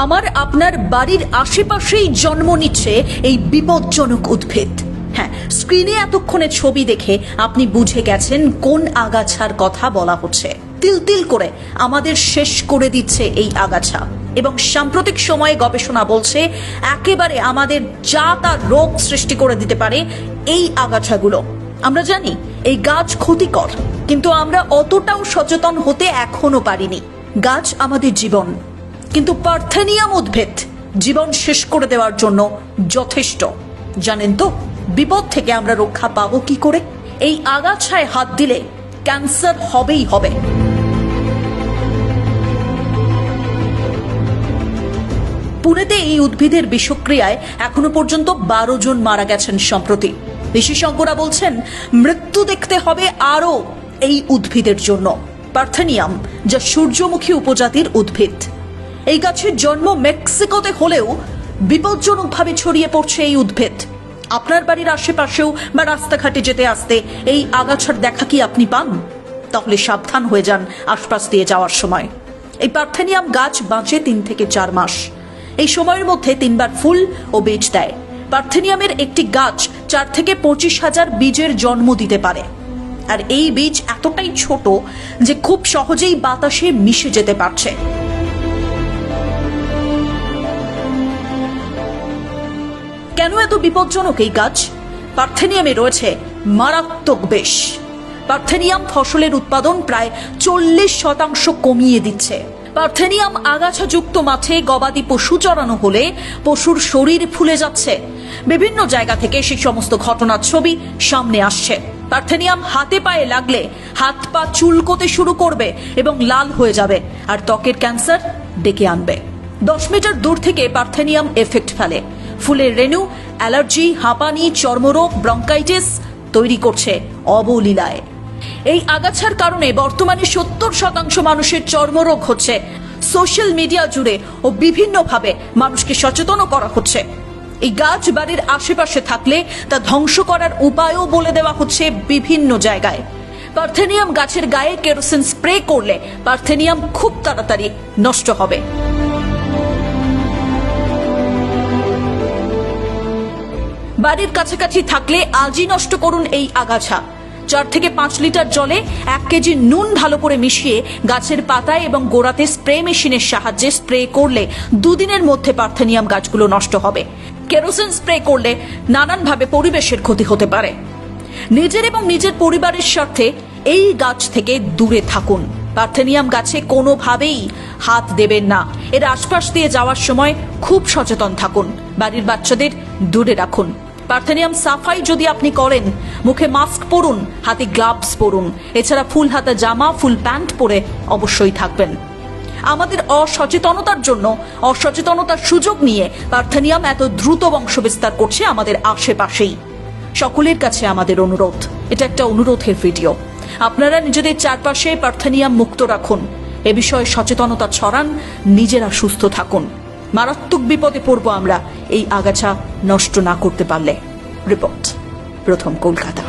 আমার আপনার বাড়ির আশেপাশেই জন্ম নিচ্ছে এই বিপজ্জনক উদ্ভিদ। হ্যাঁ, স্ক্রিনে এতক্ষণে ছবি দেখে আপনি বুঝে গেছেন কোন আগাছার কথা বলা হচ্ছে। তিল তিল করে আমাদের শেষ করে দিচ্ছে এই আগাছা, এবং সাম্প্রতিক সময়ে গবেষণা বলছে একেবারে আমাদের যা তা রোগ সৃষ্টি করে দিতে পারে এই আগাছাগুলো। আমরা জানি এই গাছ ক্ষতিকর, কিন্তু আমরা অতটাও সচেতন হতে এখনো পারিনি। গাছ আমাদের জীবন, কিন্তু পার্থেনিয়াম উদ্ভিদ জীবন শেষ করে দেওয়ার জন্য যথেষ্ট। জানেন তো বিপদ থেকে আমরা রক্ষা পাবো কি করে? এই আগাছায় হাত দিলে ক্যান্সার হবেই হবে। পুনেতে এই উদ্ভিদের বিষক্রিয়ায় এখনো পর্যন্ত 12 জন মারা গেছেন সম্প্রতি। বিশেষজ্ঞরা বলছেন মৃত্যু দেখতে হবে আরও এই উদ্ভিদের জন্য। পার্থেনিয়াম, যা সূর্যমুখী উপজাতির উদ্ভিদ, এই গাছের জন্ম মেক্সিকোতে হলেও বিপজ্জনকভাবে ছড়িয়ে পড়ছে এই উদ্ভিদ। আপনার বাড়ির আশেপাশেও বা রাস্তাঘাটে যেতে আসতে এই আগাছার দেখা কি আপনি পান? তাহলে সাবধান হয়ে যান আশপাশ দিয়ে যাওয়ার সময়। এই পার্থেনিয়াম গাছ বাঁচে 3 থেকে 4 মাস। এই সময়ের মধ্যে 3 বার ফুল ও বীজ দেয়। পার্থেনিয়ামের একটি গাছ 4 থেকে 25,000 বীজের জন্ম দিতে পারে, আর এই বীজ এতটাই ছোট যে খুব সহজেই বাতাসে মিশে যেতে পারছে। কেন এত বিপজ্জনক এই গাছ? পার্থেনিয়ামে রয়েছে মারাত্মক বিষ। পার্থেনিয়াম ফসলের উৎপাদন প্রায় 40% কমিয়ে দিচ্ছে। পার্থেনিয়াম আগাছাযুক্ত মাঠে গবাদি পশু চড়ানো হলে পশুর শরীর ফুলে যাচ্ছে। বিভিন্ন জায়গা থেকে সেই সমস্ত ঘটনার ছবি সামনে আসছে। পার্থেনিয়াম হাতে পায়ে লাগলে হাত পা চুলকোতে শুরু করবে এবং লাল হয়ে যাবে, আর ত্বকের ক্যান্সার ডেকে আনবে। 10 মিটার দূর থেকে পার্থেনিয়াম এফেক্ট ফেলে। ফুলের রেণু অ্যালার্জি, হাঁপানি, চর্মরোগ, ব্রঙ্কাইটিস তৈরি করছে অবলীলায়। এই আগাছার কারণে বর্তমানে 70% মানুষের চর্মরোগ হচ্ছে। সোশ্যাল মিডিয়া জুড়ে ও বিভিন্নভাবে মানুষকে সচেতনও করা হচ্ছে। এই গাছ বাড়ির আশেপাশে থাকলে তা ধ্বংস করার উপায়ও বলে দেওয়া হচ্ছে বিভিন্ন জায়গায়। পার্থেনিয়াম গাছের গায়ে কেরোসিন স্প্রে করলে পার্থেনিয়াম খুব তাড়াতাড়ি নষ্ট হবে। বাড়ির কাছাকাছি থাকলে আজই নষ্ট করুন এই আগাছা। 4 থেকে 5 লিটার জলে 1 কেজি নুন ভালো করে মিশিয়ে গাছের পাতায় এবং গোড়াতে স্প্রে মেশিনের সাহায্যে স্প্রে করলে 2 দিনের মধ্যে পার্থেনিয়াম গাছগুলো নষ্ট হবে। কেরোসিন স্প্রে করলে নানানভাবে পরিবেশের ক্ষতি হতে পারে। নিজের এবং নিজের পরিবারের স্বার্থে এই গাছ থেকে দূরে থাকুন। পার্থেনিয়াম গাছে কোনোভাবেই হাত দেবেন না। এর আশপাশ দিয়ে যাওয়ার সময় খুব সচেতন থাকুন। বাড়ির বাচ্চাদের দূরে রাখুন। পার্থেনিয়াম সাফাই যদি আপনি করেন, মুখে মাস্ক পরুন, হাতে গ্লাভস পরুন। এছাড়া ফুল হাতা জামা, ফুল প্যান্ট পরে অবশ্যই থাকবেন। আমাদের অসচেতনতার জন্য, অসচেতনতার সুযোগ নিয়ে পার্থেনিয়াম এত দ্রুত বংশবিস্তার করছে আমাদের আশেপাশেই। সকলের কাছে আমাদের অনুরোধ, এটা একটা অনুরোধের ভিডিও। আপনারা নিজেদের চারপাশে পার্থেনিয়াম মুক্ত রাখুন, এ বিষয়ে সচেতনতা ছড়ান, নিজেরা সুস্থ থাকুন। মারাত্মক বিপদে পড়ব আমরা এই আগাছা নষ্ট না করতে পারলে। রিপোর্ট, প্রথম কলকাতা।